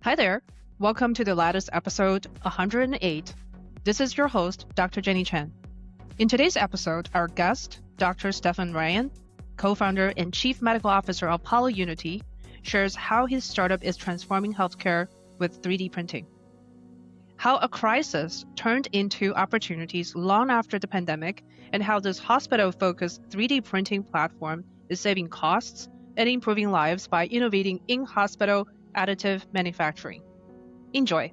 Hi there. Welcome to the latest episode 108. This is your host, Dr. Jenny Chen. In today's episode, our guest, Dr. Stephen Ryan, co-founder and chief medical officer of PolyUnity, shares how his startup is transforming healthcare with 3D printing. How a crisis turned into opportunities long after the pandemic, and how this hospital-focused 3D printing platform is saving costs and improving lives by innovating in-hospital additive manufacturing. Enjoy.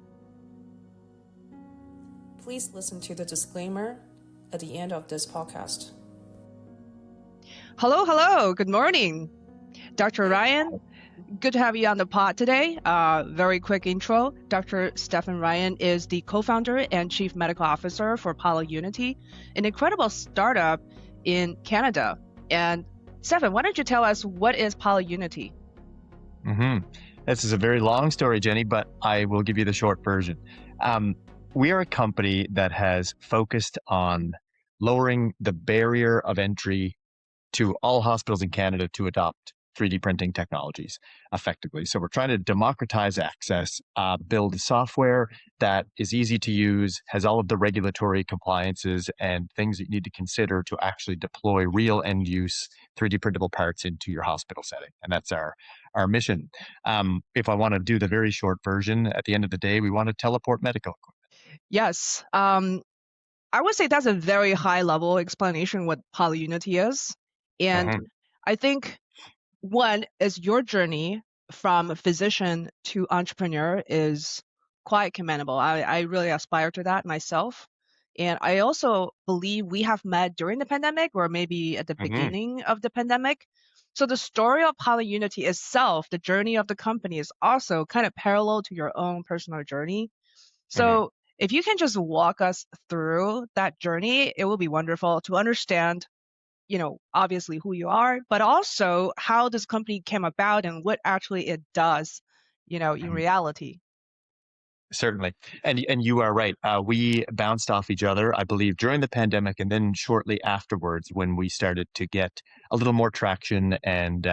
Please listen to the disclaimer at the end of this podcast. Hello. Good morning. Dr. Ryan, good to have you on the pod today. Very quick intro. Dr. Stephen Ryan is the co-founder and chief medical officer for PolyUnity, an incredible startup in Canada. And Stephen, why don't you tell us what is PolyUnity? This is a very long story, Jenny, but I will give you the short version. We are a company that has focused on lowering the barrier of entry to all hospitals in Canada to adopt 3D printing technologies effectively. So we're trying to democratize access, build software that is easy to use, has all of the regulatory compliances and things that you need to consider to actually deploy real end use 3D printable parts into your hospital setting. And that's our mission. If I want to do the very short version, at the end of the day, we want to teleport medical equipment. Yes. I would say that's a very high level explanation what PolyUnity is. And I think one is your journey from physician to entrepreneur is quite commendable. I really aspire to that myself. And I also believe we have met during the pandemic or maybe at the beginning of the pandemic. So the story of PolyUnity itself, the journey of the company is also kind of parallel to your own personal journey. So if you can just walk us through that journey, it will be wonderful to understand, obviously who you are, but also how this company came about and what actually it does, in reality. Certainly. And you are right. We bounced off each other, I believe, during the pandemic and then shortly afterwards when we started to get a little more traction and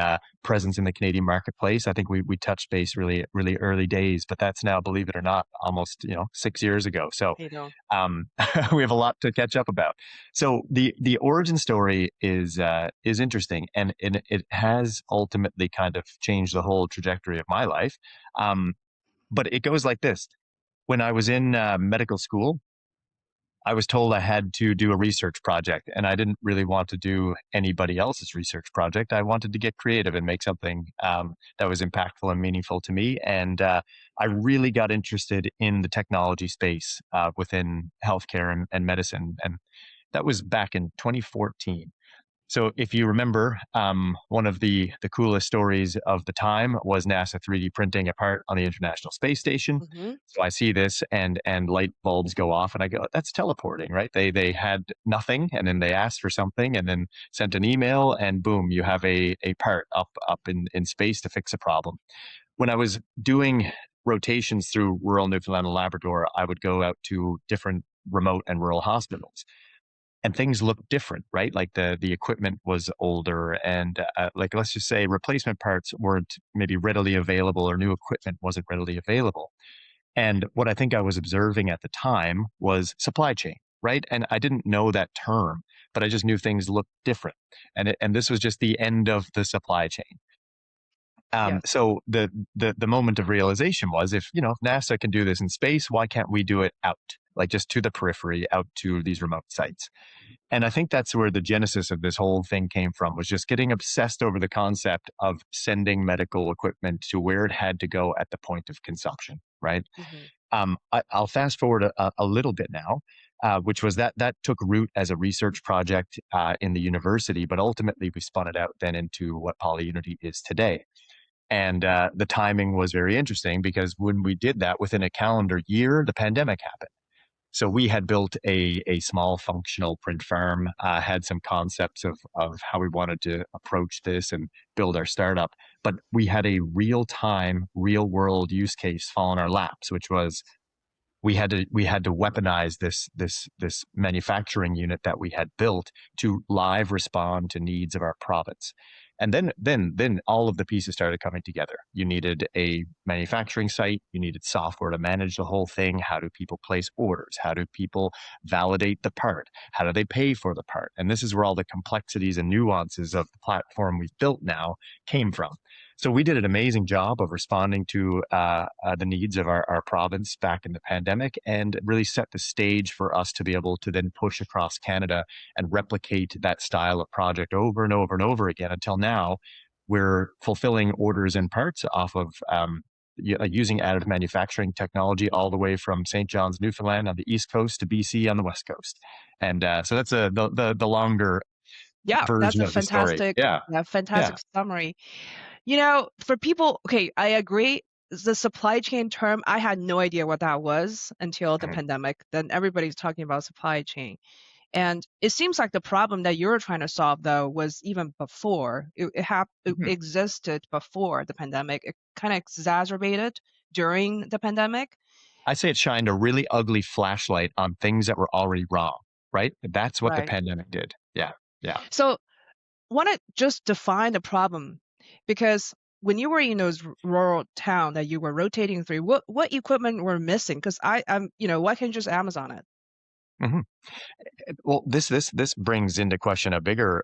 presence in the Canadian marketplace. I think we touched base really, really early days, but that's now, believe it or not, almost 6 years ago. So we have a lot to catch up about. So the origin story is interesting, and it has ultimately kind of changed the whole trajectory of my life. But it goes like this. When I was in medical school, I was told I had to do a research project, and I didn't really want to do anybody else's research project. I wanted to get creative and make something that was impactful and meaningful to me. And I really got interested in the technology space within healthcare and medicine. And that was back in 2014. So if you remember, one of the coolest stories of the time was NASA 3D printing a part on the International Space Station. So I see this and light bulbs go off and I go, that's teleporting, right? They had nothing and then they asked for something and then sent an email and boom, you have a part up in space to fix a problem. When I was doing rotations through rural Newfoundland and Labrador, I would go out to different remote and rural hospitals. And things looked different, right? Like the equipment was older and like, let's just say replacement parts weren't maybe readily available or new equipment wasn't readily available. And what I think I was observing at the time was supply chain, right? And I didn't know that term, but I just knew things looked different. And this was just the end of the supply chain. So the moment of realization was if NASA can do this in space, why can't we do it out? Like just to the periphery, out to these remote sites. And I think that's where the genesis of this whole thing came from, was just getting obsessed over the concept of sending medical equipment to where it had to go at the point of consumption, right? I'll fast forward a little bit now, which was that took root as a research project in the university, but ultimately we spun it out then into what PolyUnity is today. And the timing was very interesting because when we did that, within a calendar year, the pandemic happened. So we had built a small functional print farm, had some concepts of how we wanted to approach this and build our startup. But we had a real-time, real-world use case fall in our laps, which was we had to weaponize this manufacturing unit that we had built to live respond to needs of our province. And then all of the pieces started coming together. You needed a manufacturing site, you needed software to manage the whole thing. How do people place orders? How do people validate the part? How do they pay for the part? And this is where all the complexities and nuances of the platform we've built now came from. So we did an amazing job of responding to the needs of our province back in the pandemic, and really set the stage for us to be able to then push across Canada and replicate that style of project over and over and over again until now we're fulfilling orders and parts off of using additive manufacturing technology all the way from St. John's, Newfoundland on the East Coast to BC on the West Coast. And so that's the longer Yeah, that's version a of the story. fantastic, Yeah. yeah, Yeah. fantastic summary. You know, for people, okay, I agree. The supply chain term, I had no idea what that was until the Mhm. pandemic. Then everybody's talking about supply chain. And it seems like the problem that you're trying to solve, though, was even before. It Mhm. existed before the pandemic. It kind of exacerbated during the pandemic. I say it shined a really ugly flashlight on things that were already wrong, right? That's what the Right. pandemic did. Yeah. Yeah. So want to just define the problem, because when you were in those rural town that you were rotating through, what equipment were missing? Because I'm, why can't you just Amazon it? Mhm. Well, this brings into question a bigger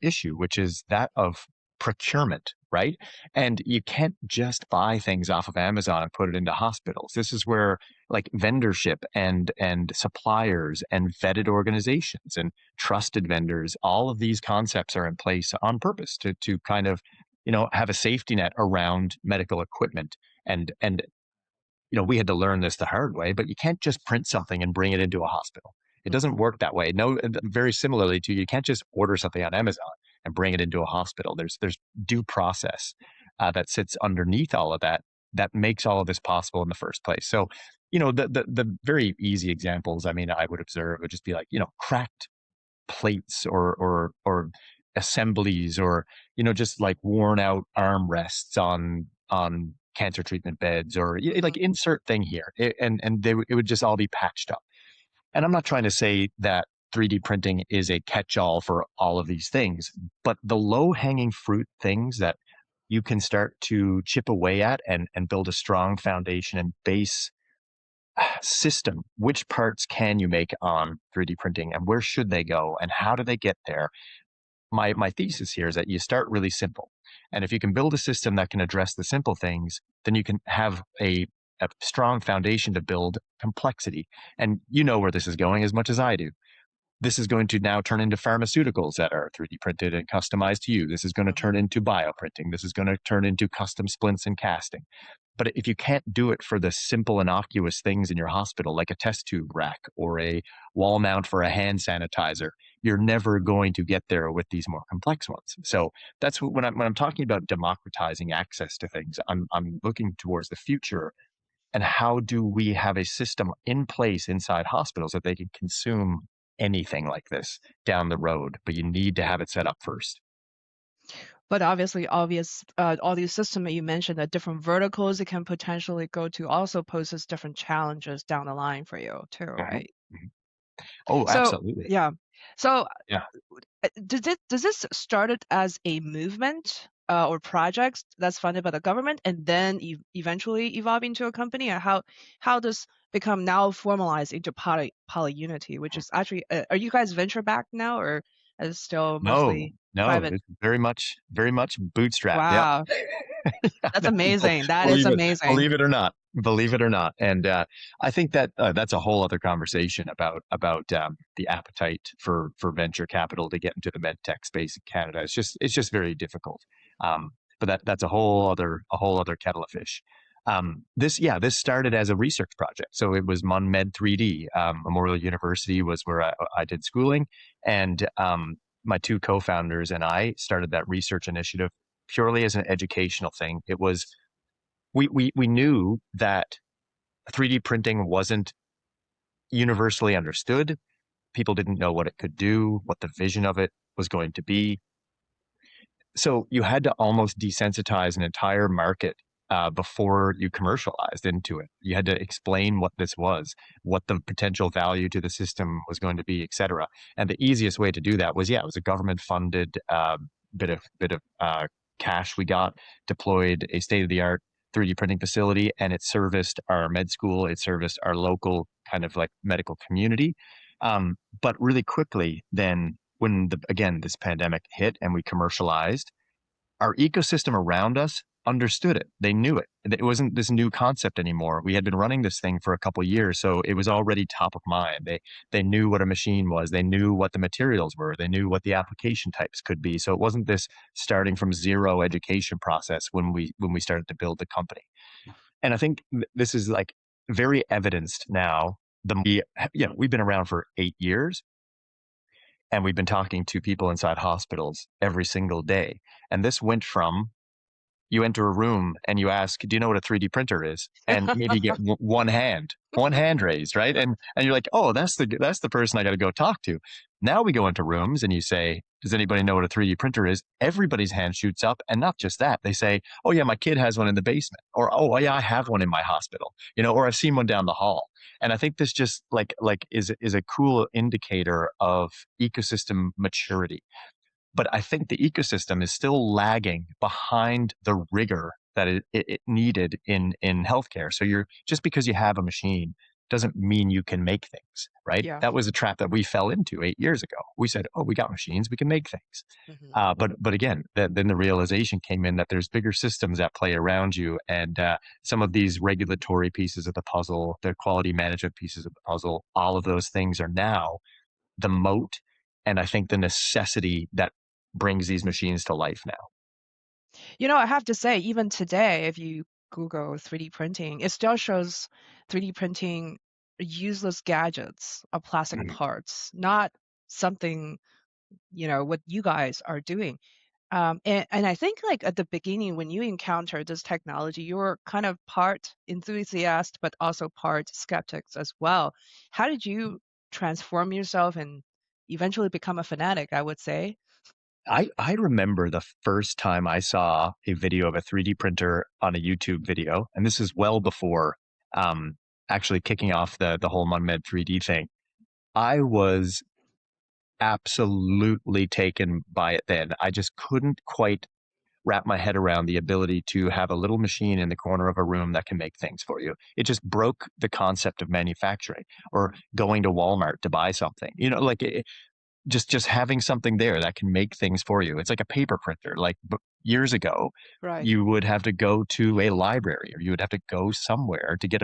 issue, which is that of procurement, right? And you can't just buy things off of Amazon and put it into hospitals. This is where like vendorship and suppliers and vetted organizations and trusted vendors, all of these concepts are in place on purpose to kind of, have a safety net around medical equipment. And we had to learn this the hard way, but you can't just print something and bring it into a hospital. It doesn't Hmm. work that way. No, very similarly to you can't just order something on Amazon and bring it into a hospital. There's due process that sits underneath all of that makes all of this possible in the first place. So, the very easy examples, I mean, I would observe would just be like, cracked plates or assemblies or just like worn out armrests on cancer treatment beds or like Hmm. insert thing here. It would just all be patched up. And I'm not trying to say that 3D printing is a catch-all for all of these things, but the low-hanging fruit things that you can start to chip away at and build a strong foundation and base system. Which parts can you make on 3D printing and where should they go and how do they get there? My thesis here is that you start really simple. And if you can build a system that can address the simple things, then you can have a strong foundation to build complexity. And you know where this is going as much as I do. This is going to now turn into pharmaceuticals that are 3D printed and customized to you. This is going to Hmm. turn into bioprinting. This is going to turn into custom splints and casting. But if you can't do it for the simple, innocuous things in your hospital, like a test tube rack or a wall mount for a hand sanitizer, you're never going to get there with these more complex ones. So that's when I'm talking about democratizing access to things, I'm looking towards the future and how do we have a system in place inside hospitals that they can consume anything like this down the road, but you need to have it set up first. But obviously, all these systems that you mentioned, the different verticals it can potentially go to, also poses different challenges down the line for you too, Mhm. right? Mhm. Oh, So absolutely. yeah, so Yeah. does this started as a movement or project that's funded by the government and then eventually evolve into a company? Or how does become now formalized into PolyUnity, which is actually are you guys venture backed now, or is it still No, mostly no, private? it's very much bootstrapped. Yep. Wow, that's amazing. That is Believe it, amazing. believe it or not, believe it or not. And I think that that's a whole other conversation about the appetite for venture capital to get into the med tech space in Canada. It's just very difficult. Um, but that's a whole other kettle of fish. This started as a research project. So it was MunMed 3D. Memorial University was where I did schooling, and my two co-founders and I started that research initiative purely as an educational thing. It was we knew that 3D printing wasn't universally understood. People didn't know what it could do, what the vision of it was going to be. So you had to almost desensitize an entire market before you commercialized into it. You had to explain what this was, what the potential value to the system was going to be, et cetera. And the easiest way to do that was, yeah, it was a government funded bit of cash we got, deployed a state-of-the-art 3D printing facility, and it serviced our med school. It serviced our local kind of like medical community. But really quickly, then when again this pandemic hit and we commercialized, our ecosystem around us understood it. They knew it. It wasn't this new concept anymore. We had been running this thing for a couple of years, so it was already top of mind. They knew what a machine was. They knew what the materials were. They knew what the application types could be. So it wasn't this starting from zero education process when we started to build the company. And I think this is like very evidenced now. We've been around for 8 years, and we've been talking to people inside hospitals every single day. And this went from you enter a room and you ask, "Do you know what a 3D printer is?" And maybe you get one hand raised, right? And you're like, "Oh, that's the person I got to go talk to." Now we go into rooms and you say, "Does anybody know what a 3D printer is?" Everybody's hand shoots up, and not just that, they say, "Oh yeah, my kid has one in the basement," or "Oh yeah, I have one in my hospital," or "I've seen one down the hall." And I think this just like is a cool indicator of ecosystem maturity. But I think the ecosystem is still lagging behind the rigor that it needed in healthcare. So just because you have a machine doesn't mean you can make things, right? Yeah. That was a trap that we fell into 8 years ago. We said, "Oh, we got machines, we can make things." But again, then the realization came in that there's bigger systems at play around you, and some of these regulatory pieces of the puzzle, the quality management pieces of the puzzle, all of those things are now the moat, and I think the necessity that brings these machines to life now. I have to say, even today, if you Google 3D printing, it still shows 3D printing useless gadgets or plastic Mhm. parts, not something, what you guys are doing. And I think like at the beginning, when you encountered this technology, you were kind of part enthusiast, but also part skeptics as well. How did you transform yourself and eventually become a fanatic, I would say? I remember the first time I saw a video of a 3D printer on a YouTube video, and this is well before um, actually kicking off the whole MunMed 3D thing. I was absolutely taken by it then. I just couldn't quite wrap my head around the ability to have a little machine in the corner of a room that can make things for you. It just broke the concept of manufacturing or going to Walmart to buy something. Like just having something there that can make things for you. It's like a paper printer. Like years ago, Right. you would have to go to a library or you would have to go somewhere to get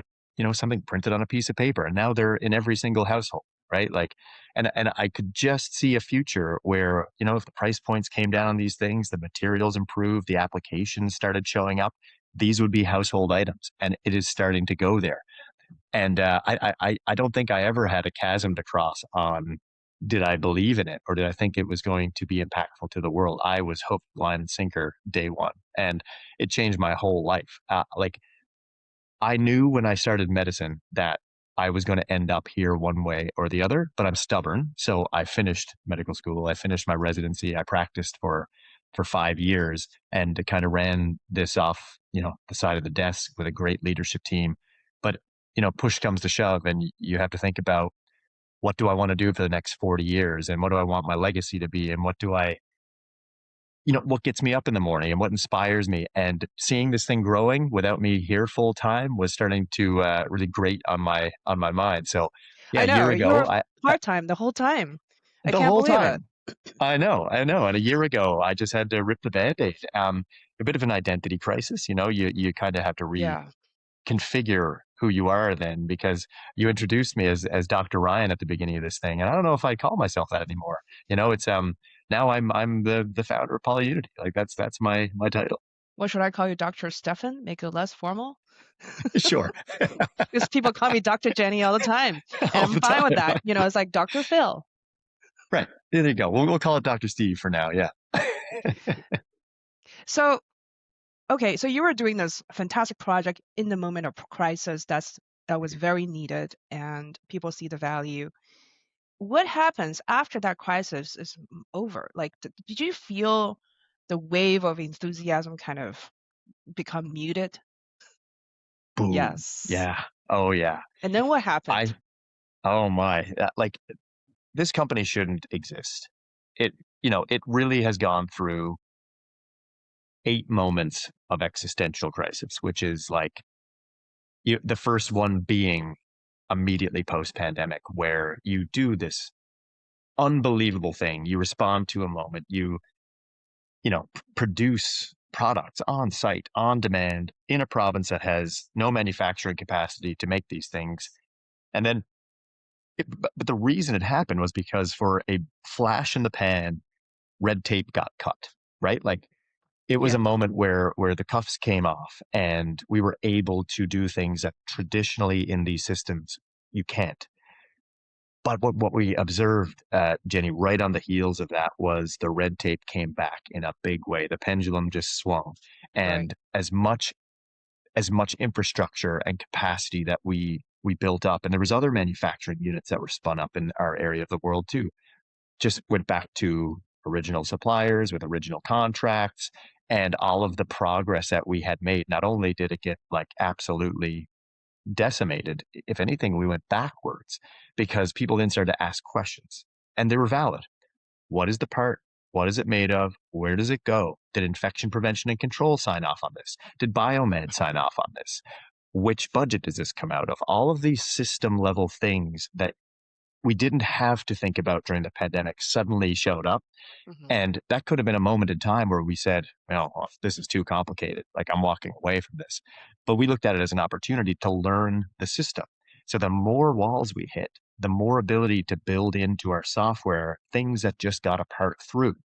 something printed on a piece of paper. And now they're in every single household, right? Like, and I could just see a future where, if the price points came down on these things, the materials improved, the applications started showing up, these would be household items. And it is starting to go there. And I don't think I ever had a chasm to cross on, did I believe in it or did I think it was going to be impactful to the world? I was hooked, line, and sinker day one. And it changed my whole life. Like I knew when I started medicine that I was going to end up here one way or the other, but I'm stubborn. So I finished medical school. I finished my residency. I practiced for 5 years and kind of ran this off, the side of the desk with a great leadership team. But, push comes to shove and you have to think about, what do I want to do for the next 40 years? And what do I want my legacy to be? And what gets me up in the morning and what inspires me? And seeing this thing growing without me here full time was starting to really grate on my mind. So yeah, I a year know, you ago, were part-time the whole time. I the can't whole believe it. time, I know. And a year ago, I just had to rip the band-aid. A bit of an identity crisis, you kind of have to Yeah. configure who you are then, because you introduced me as Dr. Ryan at the beginning of this thing, and I don't know if I call myself that anymore. It's now I'm the founder of PolyUnity. Like that's my title. What should I call you, Dr. Stefan? Make it less formal? Sure. Because people call me Dr. Jenny all the time, and All I'm the fine with that. time. It's like Dr. Phil. Right. There you go. We'll call it Dr. Steve for now. Yeah. So, okay, so you were doing this fantastic project in the moment of crisis that was very needed, and people see the value. What happens after that crisis is over? Like, did you feel the wave of enthusiasm kind of become muted? Boom. Yes. Yeah. Oh yeah. And then what happened? I oh my. Like this company shouldn't exist. It it really has gone through 8 moments of existential crisis, which is like the first one being immediately post pandemic, where you do this unbelievable thing. You respond to a moment. Produce products on site, on demand, in a province that has no manufacturing capacity to make these things. And then, but the reason it happened was because for a flash in the pan, red tape got cut, right? Like it was a Yeah, moment where the cuffs came off and we were able to do things that traditionally in these systems you can't. But what we observed, Jenny, right on the heels of that was the red tape came back in a big way. The pendulum just swung, right. and as much infrastructure and capacity that we built up, and there was other manufacturing units that were spun up in our area of the world too. Just went back to original suppliers with original contracts, and all of the progress that we had made. Not only did it get like absolutely decimated. If anything, we went backwards because people then started to ask questions and they were valid. What is the part? What is it made of? Where does it go? Did infection prevention and control sign off on this? Did biomed sign off on this? Which budget does this come out of? All of these system level things that we didn't have to think about during the pandemic suddenly showed up. Hmm. And that could have been a moment in time where we said, well, this is too complicated. Like I'm walking away from this. But we looked at it as an opportunity to learn the system. So the more walls we hit, the more ability to build into our software things that just got a part through.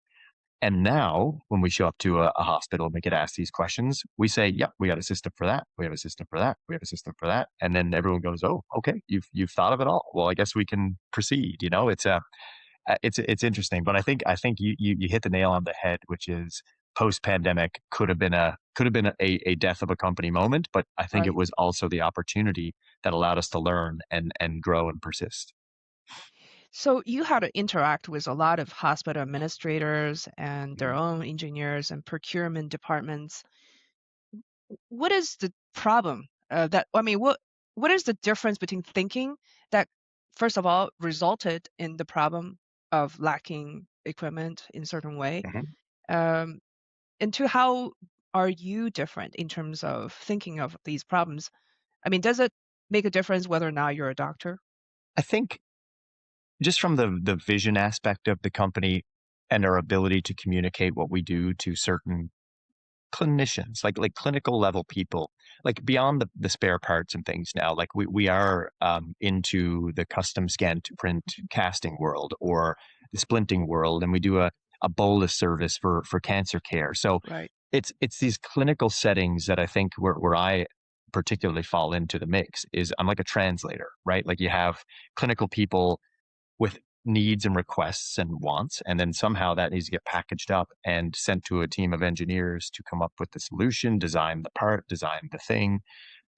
And now when we show up to a hospital and we get asked these questions, we say, yep, we got a system for that. We have a system for that. We have a system for that. And then everyone goes, oh, okay, you've thought of it all. Well, I guess we can proceed. It's interesting, but I think you hit the nail on the head, which is post pandemic could have been a death of a company moment, but I think it Right. was also the opportunity that allowed us to learn and grow and persist. So you had to interact with a lot of hospital administrators and their Mhm. own engineers and procurement departments. What is the problem? That I mean, what is the difference between thinking that, first of all, resulted in the problem of lacking equipment in certain way, Mhm. um, and to how are you different in terms of thinking of these problems? I mean, does it make a difference whether or not you're a doctor? I think just from the vision aspect of the company and our ability to communicate what we do to certain clinicians, like clinical level people, like beyond the spare parts and things now, like we are into the custom scan to print casting world or the splinting world, and we do a bolus service for cancer care. So Right. it's these clinical settings that I think where I particularly fall into the mix is I'm like a translator, right? Like you have clinical people with needs and requests and wants. And then somehow that needs to get packaged up and sent to a team of engineers to come up with the solution, design the part, design the thing,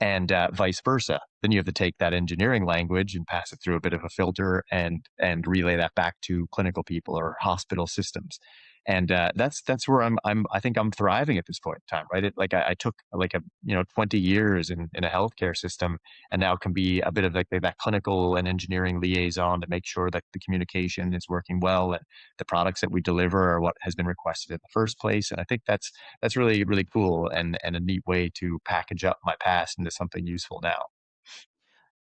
and vice versa. Then you have to take that engineering language and pass it through a bit of a filter and relay that back to clinical people or hospital systems. And that's where I think I'm thriving at this point in time, right? Like I took like 20 years in a healthcare system, and now can be a bit of like that clinical and engineering liaison to make sure that the communication is working well and the products that we deliver are what has been requested in the first place. And I think that's really, really cool and a neat way to package up my past into something useful now.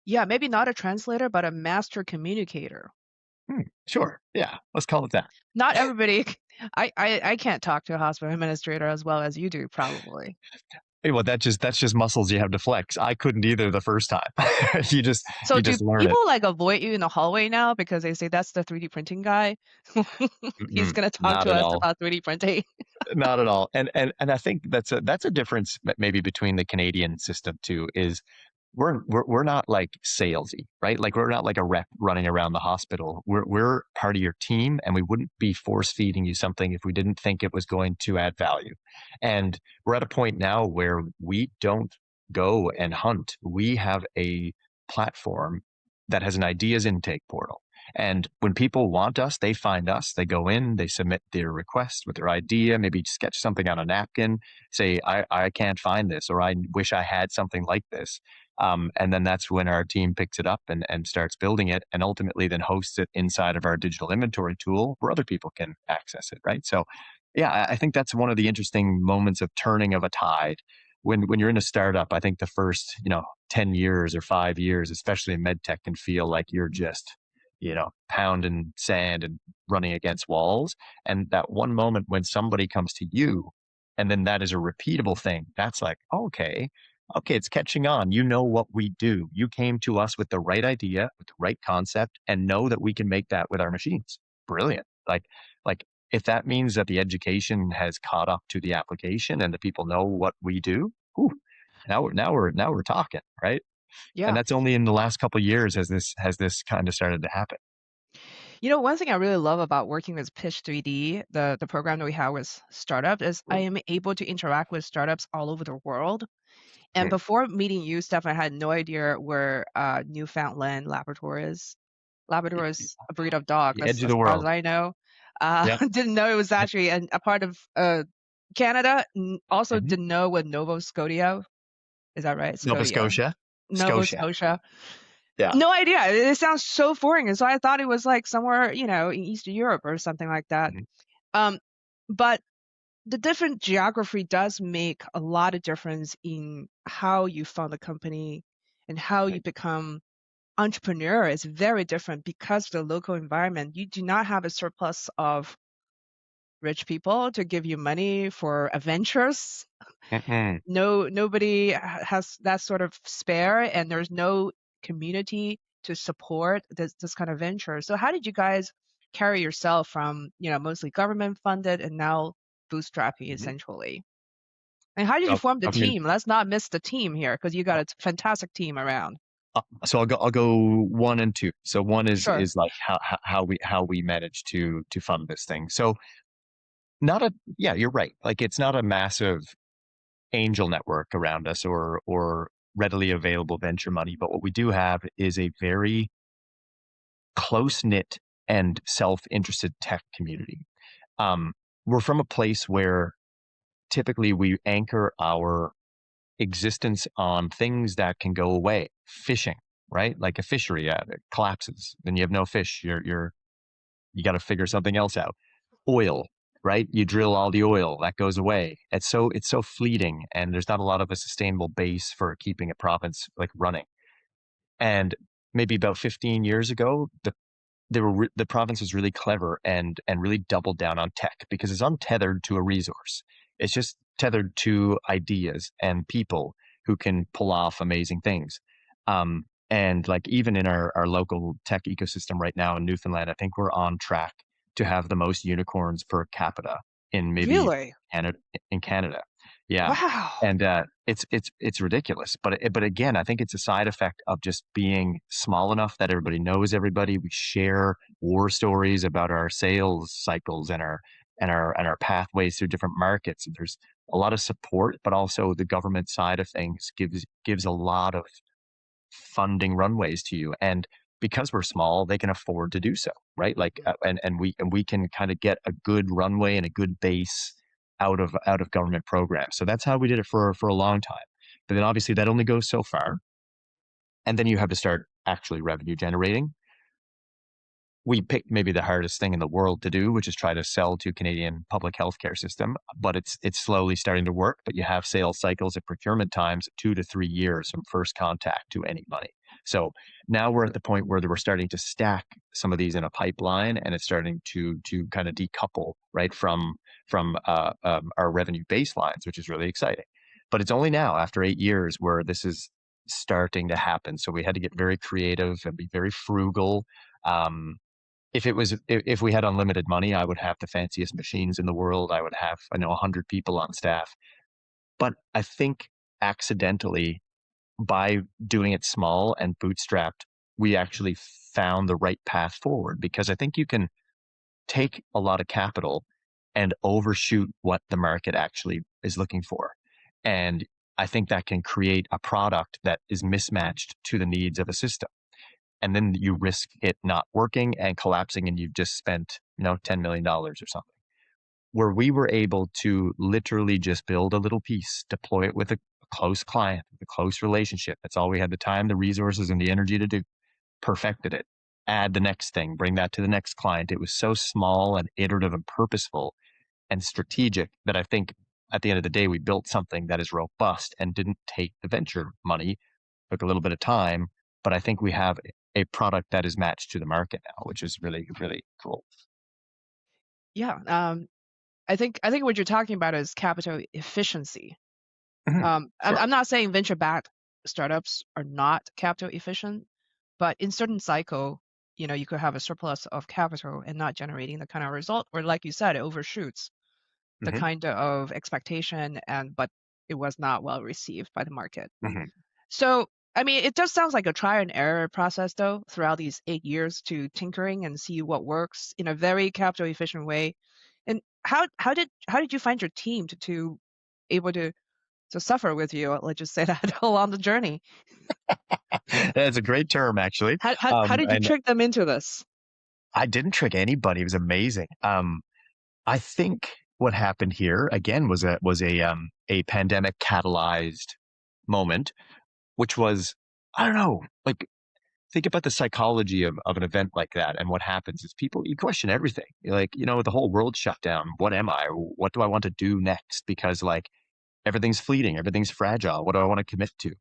Yeah, maybe not a translator, but a master communicator. Sure. Yeah. Let's call it that. Not everybody. I can't talk to a hospital administrator as well as you do, probably. Hey, well, that's just muscles you have to flex. I couldn't either the first time. you just So you do just learn it. people like avoid you in the hallway now because they say that's the 3D printing guy? He's Mm-mm, gonna talk not to at us all. about 3D printing. Not at all. And I think that's a difference maybe between the Canadian system too, is we're not like salesy, right? Like we're not like a rep running around the hospital. We're part of your team, and we wouldn't be force feeding you something if we didn't think it was going to add value. And we're at a point now where we don't go and hunt. We have a platform that has an ideas intake portal. And when people want us, they find us, they go in, they submit their request with their idea, maybe sketch something on a napkin, say, I can't find this, or I wish I had something like this. And then that's when our team picks it up and starts building it, and ultimately then hosts it inside of our digital inventory tool where other people can access it, right? So yeah, I think that's one of the interesting moments of turning of a tide. When you're in a startup, I think the first, 10 years or 5 years, especially in medtech, can feel like you're just, pounding sand and running against walls. And that one moment when somebody comes to you, and then that is a repeatable thing, that's like, okay, it's catching on. You know what we do. You came to us with the right idea, with the right concept, and know that we can make that with our machines. Brilliant. Like if that means that the education has caught up to the application and the people know what we do, whew, now we're talking, right? And Yeah. that's only in the last couple of years has this kind of started to happen. One thing I really love about working with Pitch 3D, the program that we have with startup, is I am able to interact with startups all over the world. And Mm. before meeting you, Steph, I had no idea where Newfoundland Labrador is. Labrador is a breed of dog, The edge of as the far as world. I know. Yep. Didn't know it was actually a part of Canada. Also Mhm. didn't know what Nova Scotia, is that right? Nova Scotia. Scotia. Nova Scotia. Scotia. Yeah. No idea. It sounds so foreign. And so I thought it was like somewhere, in Eastern Europe or something like that. Mhm. Um, but the different geography does make a lot of difference in how you found a company and how you Right. become entrepreneur. Is very different because of the local environment. You do not have a surplus of rich people to give you money for adventures. Mm-mm. Nobody has that sort of spare, and there's no community to support this kind of venture. So how did you guys carry yourself from, mostly government funded and now bootstrapping Mhm. essentially? And how did you Well, form the I mean, team? Let's not miss the team here because you got a fantastic team around. so I'll go one and two. So one is Sure. is like how we manage to fund this thing. So not a yeah, you're right. Like it's not a massive angel network around us or readily available venture money, but what we do have is a very close knit and self interested tech community. Um, we're from a place where typically we anchor our existence on things that can go away. Fishing, right? Like a fishery it collapses, then you have no fish. You got to figure something else out. Oil, right? You drill all the oil, that goes away. It's so fleeting, and there's not a lot of a sustainable base for keeping a province like running. And maybe about 15 years ago, the province was really clever and really doubled down on tech because it's untethered to a resource. It's just tethered to ideas and people who can pull off amazing things. And like even in our local tech ecosystem right now in Newfoundland, I think we're on track to have the most unicorns per capita in maybe Really? Canada. In Canada, yeah. Wow. And it's ridiculous, but again, I think it's a side effect of just being small enough that everybody knows everybody. We share war stories about our sales cycles and our pathways through different markets. And there's a lot of support, but also the government side of things gives a lot of funding runways to you. And because we're small, they can afford to do so, right? Like, and we can kind of get a good runway and a good base out of government programs. So that's how we did it for a long time. But then obviously that only goes so far, and then you have to start actually revenue generating. We picked maybe the hardest thing in the world to do, which is try to sell to Canadian public healthcare system. But it's slowly starting to work. But you have sales cycles and procurement times of 2 to 3 years from first contact to any money. So now we're at the point where we're starting to stack some of these in a pipeline, and it's starting to kind of decouple right from our revenue baselines, which is really exciting. But it's only now after 8 years where this is starting to happen. So we had to get very creative and be very frugal. If we had unlimited money, I would have the fanciest machines in the world. I would have, I know, 100 people on staff. But I think accidentally, by doing it small and bootstrapped, we actually found the right path forward, because I think you can take a lot of capital and overshoot what the market actually is looking for. And I think that can create a product that is mismatched to the needs of a system. and then you risk it not working and collapsing, and you've just spent, $10 million or something. Where we were able to literally just build a little piece, deploy it with a close client, with a close relationship. That's all we had the time, the resources, and the energy to do. Perfected it. Add the next thing, bring that to the next client. It was so small and iterative and purposeful and strategic that I think at the end of the day, we built something that is robust and didn't take the venture money. Took a little bit of time, but I think we have a product that is matched to the market now, which is really, really cool. Yeah. I think what you're talking about is capital efficiency. Sure. I'm not saying venture-backed startups are not capital efficient, but in certain cycle, you could have a surplus of capital and not generating the kind of result, or like you said, it overshoots the hmm kind of expectation, but it was not well received by the market. hmm So, I mean, it just sounds like a try and error process, though, throughout these 8 years to tinkering and see what works in a very capital efficient way. And how did you find your team to able to suffer with you? Let's just say that along the journey. That's a great term, actually. How did you And trick them into this? I didn't trick anybody. It was amazing. I think what happened here again was a pandemic catalyzed moment, which was, I don't know, like think about the psychology of an event like that. And what happens is people, you question everything. You're like, the whole world shut down. What am I? What do I want to do next? Because like everything's fleeting, everything's fragile. What do I want to commit to?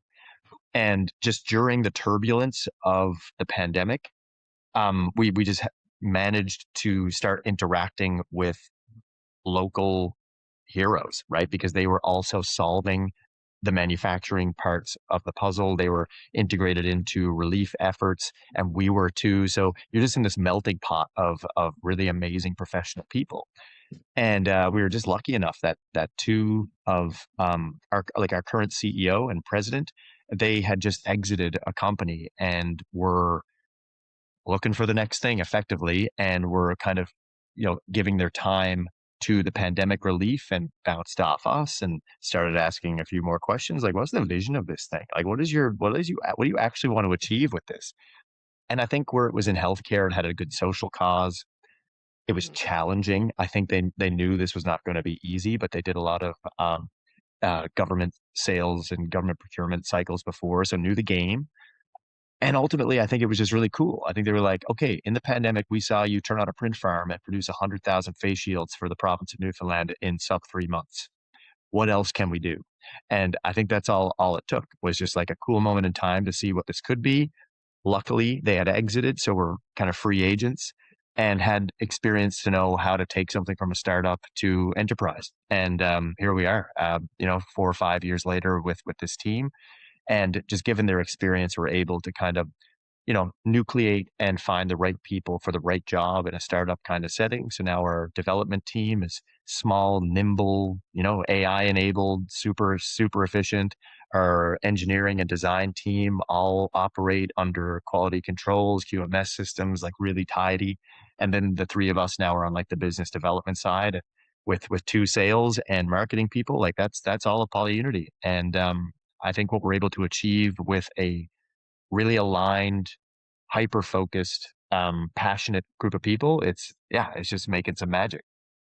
And just during the turbulence of the pandemic, we just managed to start interacting with local heroes, right? Because they were also solving the manufacturing parts of the puzzle. They were integrated into relief efforts, and we were too. So you're just in this melting pot of really amazing professional people. And we were just lucky enough that two of our current CEO and president, they had just exited a company and were looking for the next thing effectively, and were kind of giving their time to the pandemic relief, and bounced off us and started asking a few more questions like, what's the vision of this thing? Like, what do you actually want to achieve with this? And I think where it was in healthcare, it had a good social cause. It was Mhm. challenging. I think they knew this was not going to be easy, but they did a lot of government sales and government procurement cycles before, so knew the game. And ultimately, I think it was just really cool. I think they were like, okay, in the pandemic, we saw you turn on a print farm and produce 100,000 face shields for the province of Newfoundland in sub 3 months. What else can we do? And I think that's all it took, was just like a cool moment in time to see what this could be. Luckily, they had exited, so we're kind of free agents and had experience to know how to take something from a startup to enterprise. And here we are, 4 or 5 years later with this team. And just given their experience, we're able to kind of nucleate and find the right people for the right job in a startup kind of setting. So now our development team is small, nimble, AI enabled, super, super efficient. Our engineering and design team all operate under quality controls, QMS systems, like really tidy. And then the three of us now are on like the business development side with two sales and marketing people. Like that's all of PolyUnity. And I think what we're able to achieve with a really aligned, hyper focused, passionate group of people, it's just making some magic.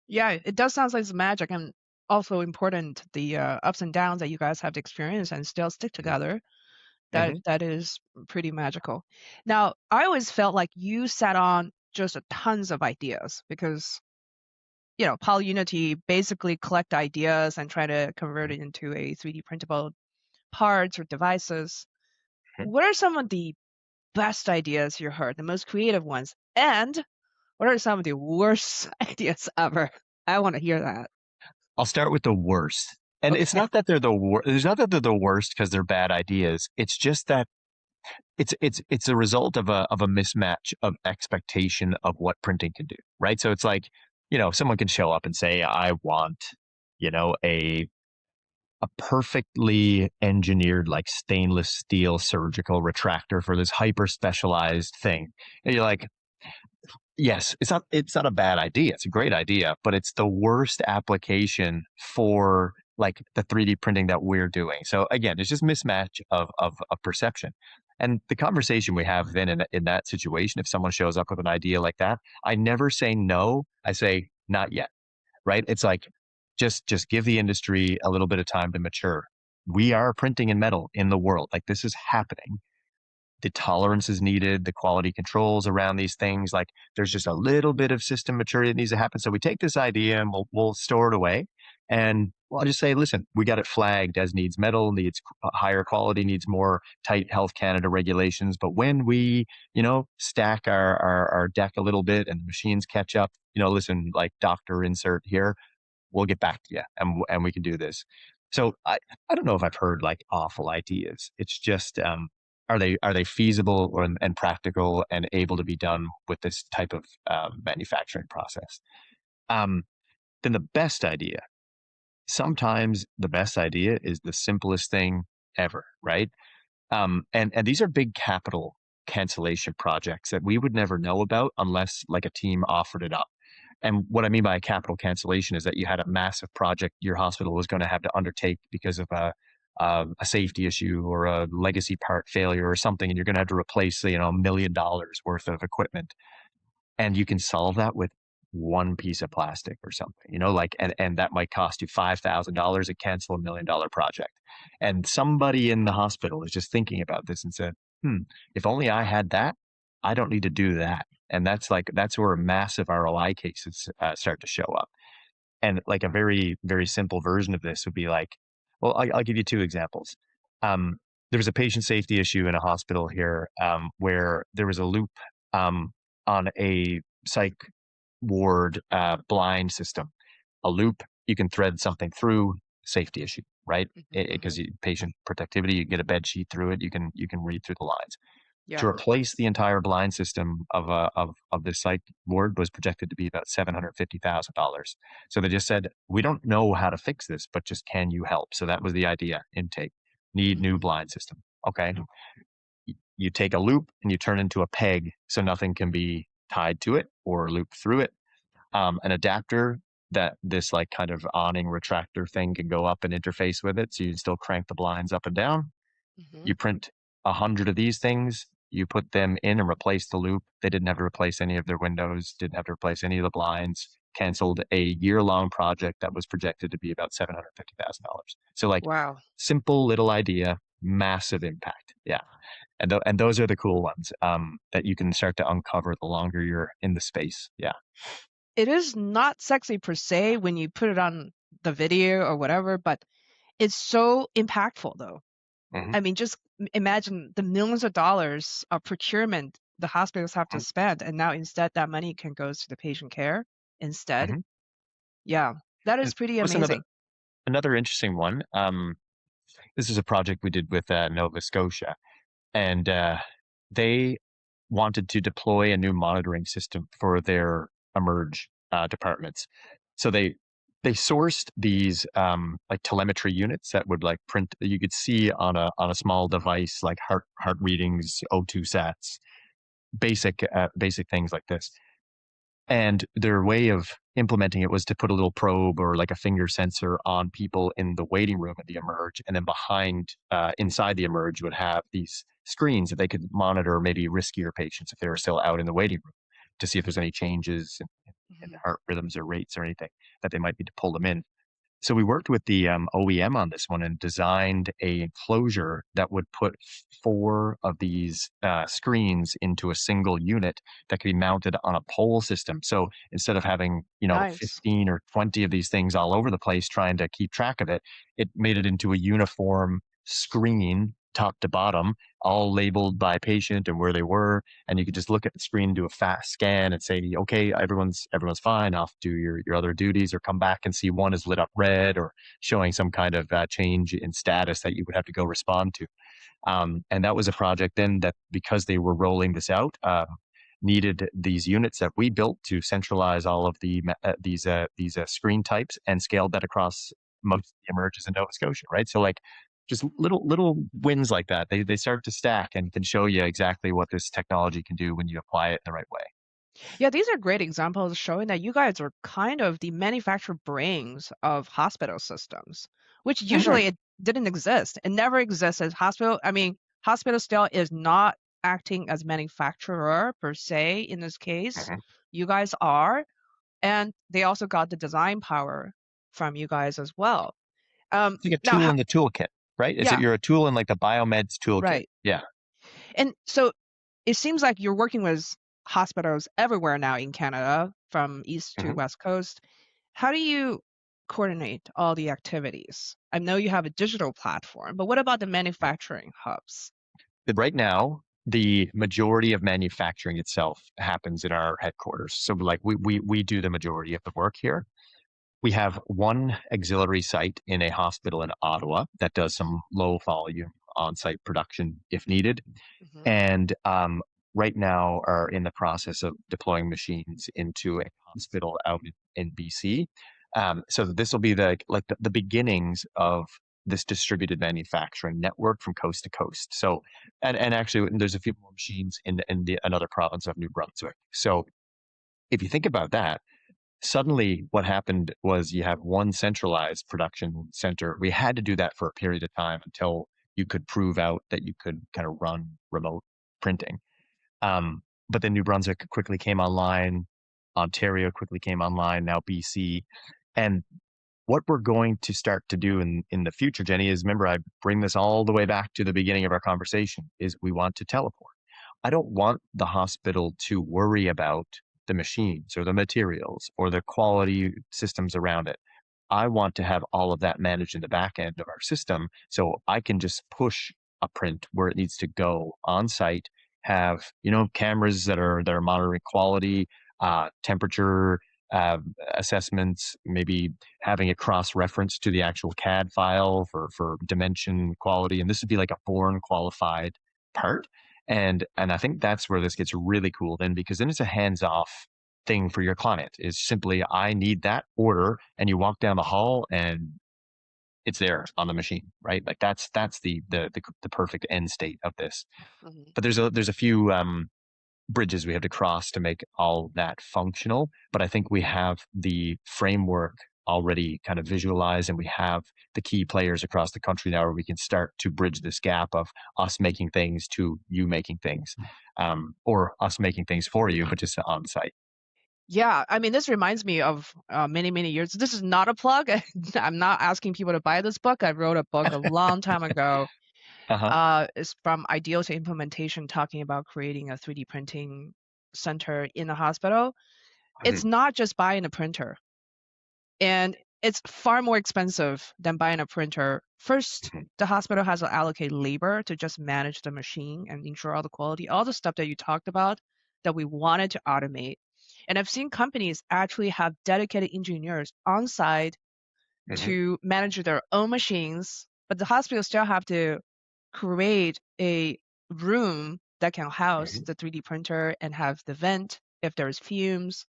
Yeah, it does sound like it's magic, and also important the ups and downs that you guys have to experience and still stick together. That hmm that is pretty magical. Now, I always felt like you sat on just a tons of ideas because PolyUnity basically collect ideas and try to convert it into a 3D printable parts or devices. What are some of the best ideas you heard, the most creative ones? And what are some of the worst ideas ever? I want to hear that. I'll start with the worst. And it's Okay. not that they're the worst. It's not that they're the worst because they're bad ideas. It's just that it's a result of a mismatch of expectation of what printing can do, right? So it's like, someone can show up and say, I want, a perfectly engineered like stainless steel surgical retractor for this hyper specialized thing. And you're like, yes, it's not a bad idea. It's a great idea, but it's the worst application for like the 3D printing that we're doing. So again, it's just mismatch of perception. And the conversation we have then in that situation, if someone shows up with an idea like that, I never say no. I say not yet, right? It's like just give the industry a little bit of time to mature. We are printing in metal in the world. Like this is happening. The tolerance is needed, the quality controls around these things. Like there's just a little bit of system maturity that needs to happen. So we take this idea and we'll store it away. And I'll just say, listen, we got it flagged as needs metal, needs higher quality, needs more tight Health Canada regulations. But when we, stack our deck a little bit and the machines catch up, listen, like doctor insert here, we'll get back to you and we can do this. So I don't know if I've heard like awful ideas. It's just are they feasible and practical and able to be done with this type of manufacturing process? Um, then the best idea, sometimes the best idea is the simplest thing ever, right? And these are big capital cancellation projects that we would never know about unless like a team offered it up. And what I mean by a capital cancellation is that you had a massive project your hospital was going to have to undertake because of a safety issue or a legacy part failure or something, and you're going to have to replace, $1 million worth of equipment, and you can solve that with one piece of plastic or something, like, and that might cost you $5,000 to cancel $1 million project. And somebody in the hospital is just thinking about this and said, if only I had that, I don't need to do that. And that's where massive ROI cases start to show up. And like a very, very simple version of this would be like, well, I'll give you two examples. Um, there was a patient safety issue in a hospital here where there was a loop on a psych ward blind system. A loop, you can thread something through, safety issue, right? Because patient protectivity, you get a bed sheet through it, you can read through the lines. To Yeah. replace the entire blind system of this psych ward was projected to be about $750,000. So they just said, we don't know how to fix this, but just can you help? So that was the idea. Intake, need new blind system. Okay. You take a loop and you turn into a peg so nothing can be tied to it or loop through it. An adapter that this like kind of awning retractor thing can go up and interface with it, so you can still crank the blinds up and down. You print 100 of these things, you put them in and replace the loop. They didn't have to replace any of their windows, didn't have to replace any of the blinds. Canceled a year-long project that was projected to be about $750,000. So like Wow. simple little idea, massive impact. Yeah. And those are the cool ones that you can start to uncover the longer you're in the space. Yeah. It is not sexy per se when you put it on the video or whatever, but it's so impactful though. hmm I mean, just imagine the millions of dollars of procurement the hospitals have to spend, and now instead that money can go to the patient care instead. hmm Yeah, that is And pretty what's another amazing. another interesting one? This is a project we did with Nova Scotia, and they wanted to deploy a new monitoring system for their emerge departments. So they sourced these like telemetry units that would like print. You could see on a small device like heart readings, O2 sats, basic things like this. And their way of implementing it was to put a little probe or like a finger sensor on people in the waiting room at the emerge. And then inside the emerge, would have these screens that they could monitor maybe riskier patients if they were still out in the waiting room to see if there's any changes in heart rhythms or rates or anything that they might need to pull them in. So we worked with the OEM on this one and designed a enclosure that would put four of these screens into a single unit that could be mounted on a pole system. So instead of having, Nice. 15 or 20 of these things all over the place trying to keep track of it, it made it into a uniform screen top to bottom, all labeled by patient and where they were. And you could just look at the screen, do a fast scan and say, okay, everyone's fine, off do your other duties, or come back and see one is lit up red or showing some kind of change in status that you would have to go respond to. And that was a project then that, because they were rolling this out, needed these units that we built to centralize all of these screen types and scaled that across most of the emerges in Nova Scotia, right? So like just little wins like that, they start to stack and can show you exactly what this technology can do when you apply it the right way. Yeah, these are great examples showing that you guys are kind of the manufacturer brains of hospital systems, which usually it didn't exist. It never existed. Hospital, I mean, hospital still is not acting as manufacturer per se in this case. Mhm. You guys are, and they also got the design power from you guys as well. It's like a Now, tool in the toolkit, right? Is it yeah, you're a tool in like the biomeds toolkit? right. Yeah. And so it seems like you're working with hospitals everywhere now in Canada, from east to Mhm. west coast. How do you coordinate all the activities? I know you have a digital platform, but what about the manufacturing hubs? Right now, the majority of manufacturing itself happens in our headquarters. So like we do the majority of the work here. We have one auxiliary site in a hospital in Ottawa that does some low volume on-site production if needed. Hmm. And right now are in the process of deploying machines into a hospital out in BC. So this will be the beginnings of this distributed manufacturing network from coast to coast. So, and actually, there's a few more machines in another province of New Brunswick. So, if you think about that, suddenly what happened was you have one centralized production center. We had to do that for a period of time until you could prove out that you could kind of run remote printing. But then New Brunswick quickly came online, Ontario quickly came online, now BC. And what we're going to start to do in the future, Jenny, is remember, I bring this all the way back to the beginning of our conversation, is we want to teleport. I don't want the hospital to worry about the machines or the materials or the quality systems around it. I want to have all of that managed in the back end of our system so I can just push a print where it needs to go on site, have, cameras that are monitoring quality, temperature, assessments, maybe having a cross reference to the actual CAD file for dimension quality. And this would be like a born qualified part. And I think that's where this gets really cool then, because then it's a hands off thing for your client. Is simply, I need that order, and you walk down the hall and it's there on the machine, right? Like that's the perfect end state of this. Hmm. But there's a few bridges we have to cross to make all that functional. But I think we have the framework already kind of visualized, and we have the key players across the country now where we can start to bridge this gap of us making things to you making things, or us making things for you, but just on site. Yeah, I mean, this reminds me of many, many years. This is not a plug. I'm not asking people to buy this book. I wrote a book a long time ago. Uh-huh. It's from ideal to implementation, talking about creating a 3D printing center in a hospital. It's Mhm. not just buying a printer, and it's far more expensive than buying a printer. First, Mhm. the hospital has to allocate labor to just manage the machine and ensure all the quality, all the stuff that you talked about that we wanted to automate. And I've seen companies actually have dedicated engineers on site Mhm. to manage their own machines, but the hospital still have to create a room that can house Mhm. the 3D printer and have the vent if there's fumes.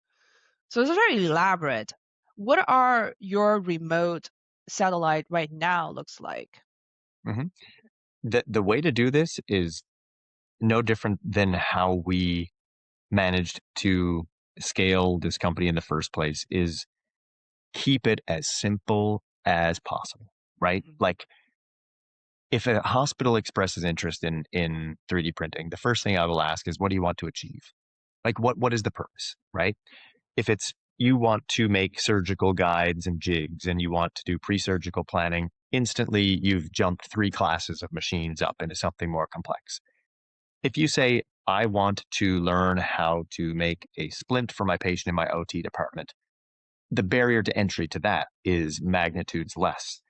So it's very elaborate. What are your remote satellite right now looks like? Mhm. The way to do this is no different than how we managed to scale this company in the first place, is keep it as simple as possible, right? Mhm. Like, if a hospital expresses interest in 3D printing, the first thing I will ask is, what do you want to achieve? Like, what is the purpose, right? If it's you want to make surgical guides and jigs and you want to do pre-surgical planning, instantly you've jumped 3 classes of machines up into something more complex. If you say, I want to learn how to make a splint for my patient in my OT department, the barrier to entry to that is magnitudes less.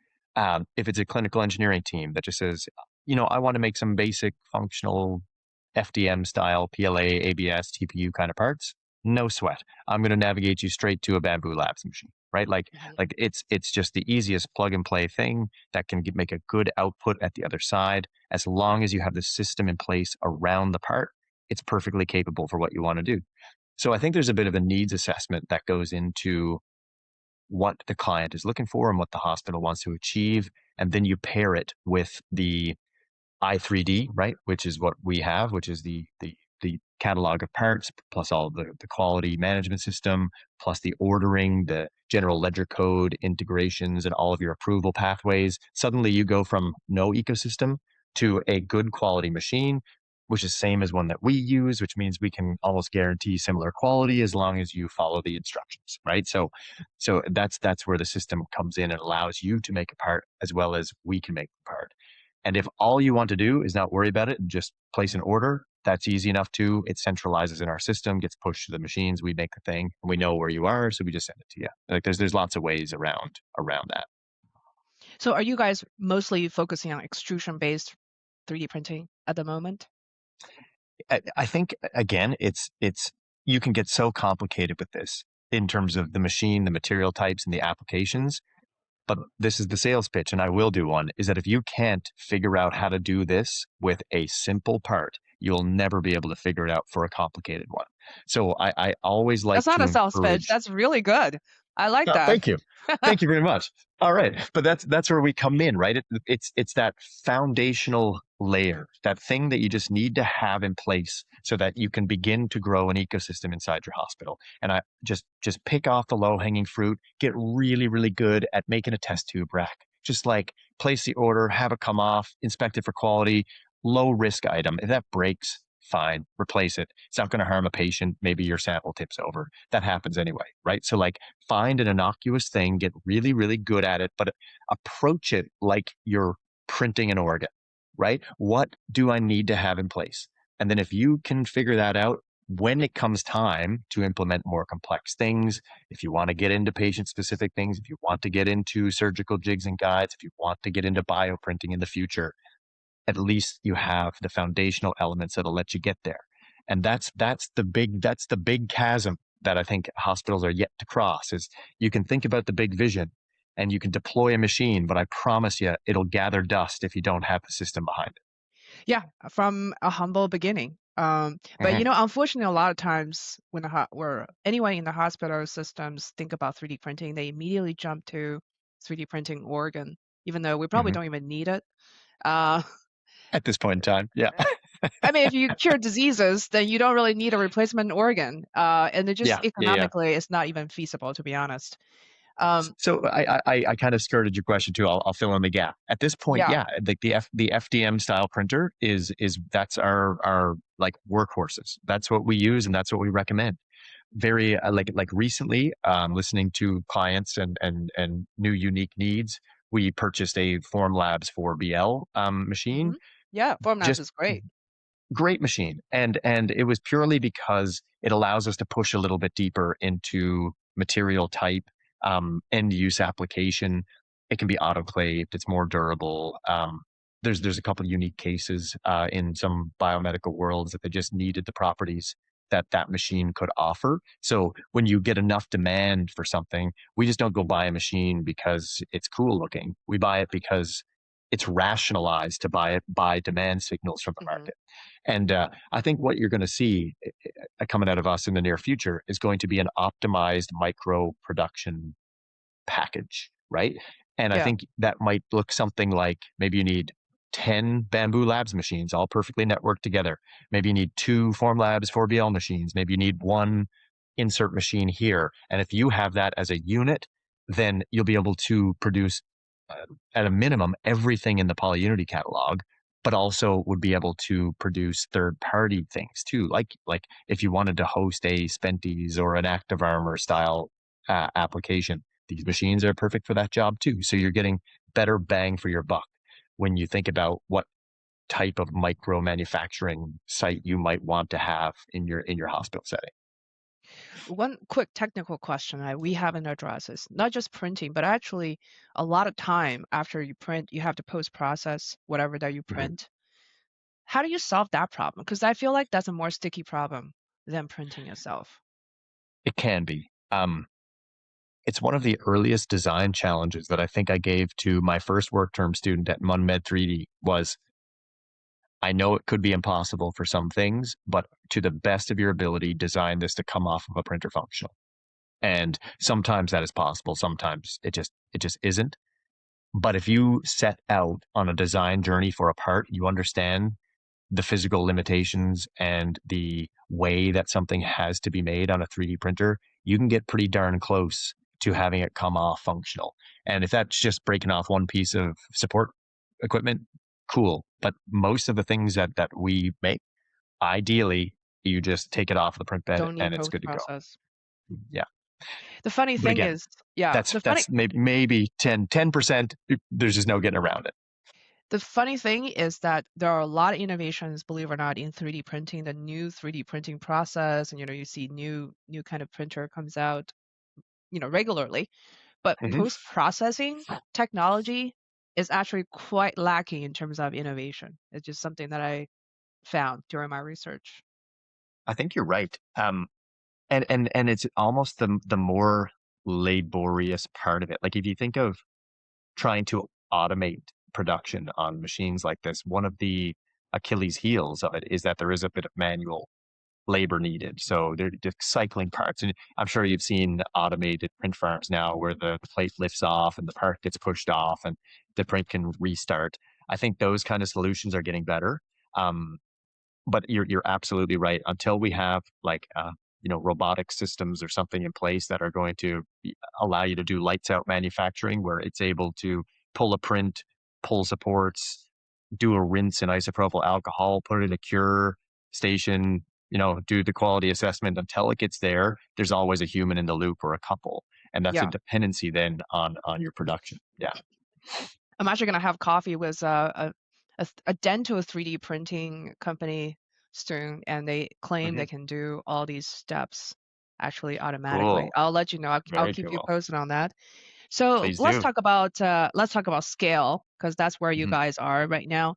If it's a clinical engineering team that just says, I want to make some basic functional FDM style PLA, ABS, TPU kind of parts, no sweat. I'm going to navigate you straight to a Bamboo Labs machine, right? Mhm. Like it's just the easiest plug and play thing that can make a good output at the other side. As long as you have the system in place around the part, it's perfectly capable for what you want to do. So I think there's a bit of a needs assessment that goes into what the client is looking for and what the hospital wants to achieve. And then you pair it with the i3D, right? Which is what we have, which is the catalog of parts, plus all the quality management system, plus the ordering, the general ledger code integrations, and all of your approval pathways. Suddenly you go from no ecosystem to a good quality machine, which is same as one that we use, which means we can almost guarantee similar quality as long as you follow the instructions, right? So that's where the system comes in and allows you to make a part as well as we can make the part. And if all you want to do is not worry about it and just place an order, that's easy enough too. It centralizes in our system, gets pushed to the machines, we make the thing, and we know where you are, so we just send it to you. Like there's lots of ways around that. So are you guys mostly focusing on extrusion-based 3D printing at the moment? I think again, it's you can get so complicated with this in terms of the machine, the material types, and the applications. But this is the sales pitch, and I will do one, is that if you can't figure out how to do this with a simple part, you'll never be able to figure it out for a complicated one. So I always like That's not to a sales pitch. encourage. That's really good. I like Oh, that. thank you. Thank you very much. All right. But that's where we come in, right? It's that foundational layer, that thing that you just need to have in place so that you can begin to grow an ecosystem inside your hospital. And I just pick off the low-hanging fruit, get really, really good at making a test tube rack. Just like place the order, have it come off, inspect it for quality, low risk item. If that breaks, fine, replace it. It's not going to harm a patient. Maybe your sample tips over. That happens anyway, right? So like find an innocuous thing, get really, really good at it, but approach it like you're printing an organ, right? What do I need to have in place? And then if you can figure that out, when it comes time to implement more complex things, if you want to get into patient specific things, if you want to get into surgical jigs and guides, if you want to get into bioprinting in the future, at least you have the foundational elements that'll let you get there. And that's the big chasm that I think hospitals are yet to cross. Is you can think about the big vision and you can deploy a machine, but I promise you it'll gather dust if you don't have the system behind it. Yeah, from a humble beginning. But Mm-hmm. unfortunately, a lot of times when where anyone in the hospital systems think about 3D printing, they immediately jump to 3D printing organ, even though we probably Mm-hmm. don't even need it. Uh, At this point in time, yeah. I mean, if you cure diseases, then you don't really need a replacement organ. And it just Yeah. economically, it's not even feasible, to be honest. Um, So I kind of skirted your question too. I'll fill in the gap. At this point, yeah. yeah, like the FDM style printer is that's our like workhorses. That's what we use and that's what we recommend. Very like recently, listening to clients and new unique needs, we purchased a Formlabs 4BL Hmm. machine. Yeah, Formats Just is great. great machine, and it was purely because it allows us to push a little bit deeper into material type, end use application. It can be autoclaved, it's more durable. There's a couple of unique cases in some biomedical worlds that they just needed the properties that machine could offer. So when you get enough demand for something, we just don't go buy a machine because it's cool looking. We buy it because it's rationalized to buy it by demand signals from the Hmm. market. And I think what you're going to see coming out of us in the near future is going to be an optimized micro production package, right? And I Yeah. think that might look something like maybe you need 10 Bamboo Labs machines all perfectly networked together. Maybe you need 2 Formlabs 4BL machines. Maybe you need 1 insert machine here. And if you have that as a unit, then you'll be able to produce at a minimum everything in the PolyUnity catalog, but also would be able to produce third-party things too. Like if you wanted to host a Spenties or an Active Armor style application, these machines are perfect for that job too. So you're getting better bang for your buck when you think about what type of micro manufacturing site you might want to have in your hospital setting. One quick technical question that we haven't addressed is not just printing, but actually a lot of time after you print, you have to post-process whatever that you Mhm. print. How do you solve that problem? Because I feel like that's a more sticky problem than printing itself. It can be. It's one of the earliest design challenges that I think I gave to my first work term student at MunMed 3D was I know it could be impossible for some things, but to the best of your ability, design this to come off of a printer functional. And sometimes that is possible. Sometimes it just isn't. But if you set out on a design journey for a part, you understand the physical limitations and the way that something has to be made on a 3D printer, you can get pretty darn close to having it come off functional. And if that's just breaking off one piece of support equipment, cool. But most of the things that we make, ideally, you just take it off the print bed Don't need and it's post good to go. process. Yeah. The funny But thing again, is, yeah, that's maybe 10%. There's just no getting around it. the funny thing is that there are a lot of innovations, believe it or not, in 3D printing, the new 3D printing process, and you see new kind of printer comes out, regularly. But Hmm. post-processing technology is actually quite lacking in terms of innovation. It's just something that I found during my research. I think you're right. And it's almost the more laborious part of it. Like if you think of trying to automate production on machines like this, one of the Achilles heels of it is that there is a bit of manual labor needed. So they're just cycling parts. And I'm sure you've seen automated print farms now where the plate lifts off and the part gets pushed off and the print can restart. I think those kind of solutions are getting better. Um, but you're absolutely right. Until we have like robotic systems or something in place that are going to allow you to do lights out manufacturing, where it's able to pull a print, pull supports, do a rinse in isopropyl alcohol, put it in a cure station, do the quality assessment until it gets there. There's always a human in the loop or a couple, and that's a Yeah. dependency then on your production. Yeah. I'm actually going to have coffee with a dental 3D printing company soon, and they claim Hmm. they can do all these steps actually automatically. Cool. I'll let you know. I'll Very keep you cool. posted on that. So Please do. let's talk about scale because that's where you Mhm. guys are right now.